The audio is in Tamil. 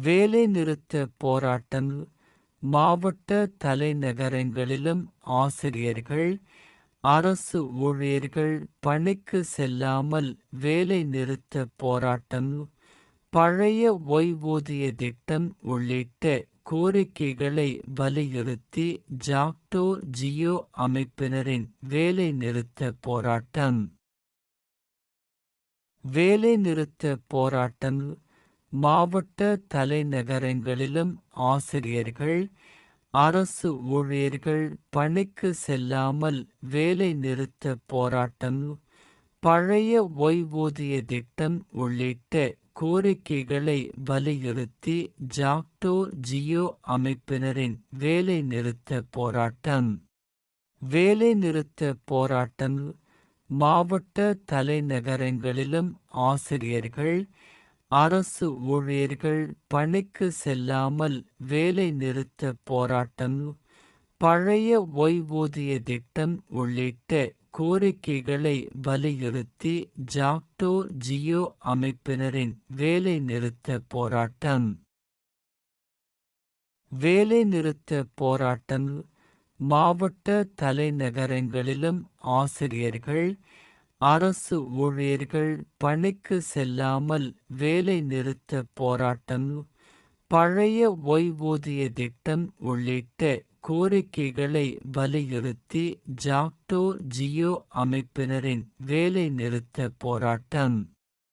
வேலைநிறுத்த போராட்டம் மாவட்ட தலைநகரங்களிலும் ஆசிரியர்கள், அரசு ஊழியர்கள் பணிக்கு செல்லாமல் வேலைநிறுத்த போராட்டம், பழைய ஓய்வூதிய திட்டம் உள்ளிட்ட கோரிக்கைகளை வலியுறுத்தி ஜாக்டோ ஜியோ அமைப்பினரின் வேலைநிறுத்த போராட்டம். வேலைநிறுத்த போராட்டம் மாவட்ட தலைநகரங்களிலும் ஆசிரியர்கள், அரசு ஊழியர்கள் பணிக்கு செல்லாமல் வேலைநிறுத்த போராட்டம், பழைய ஓய்வூதிய திட்டம் உள்ளிட்ட கோரிக்கைகளை வலியுறுத்தி ஜாக்டோ ஜியோ அமைப்பினரின் வேலைநிறுத்த போராட்டம். வேலைநிறுத்த போராட்டம் மாவட்ட தலைநகரங்களிலும் ஆசிரியர்கள், அரசு ஊழியர்கள் பணிக்கு செல்லாமல் வேலைநிறுத்த போராட்டம், பழைய ஓய்வூதிய திட்டம் உள்ளிட்ட கோரிக்கைகளை வலியுறுத்தி ஜாக்டோ ஜியோ அமைப்பினரின் வேலைநிறுத்த போராட்டம். வேலைநிறுத்த போராட்டம் மாவட்ட தலைநகரங்களிலும் ஆசிரியர்கள், அரசு ஊழியர்கள் பணிக்கு செல்லாமல் வேலைநிறுத்த போராட்டம், பழைய ஓய்வூதிய திட்டம் உள்ளிட்ட கோரிக்கைகளை வலியுறுத்தி ஜாக்டோ ஜியோ அமைப்பினரின் வேலைநிறுத்த போராட்டம்.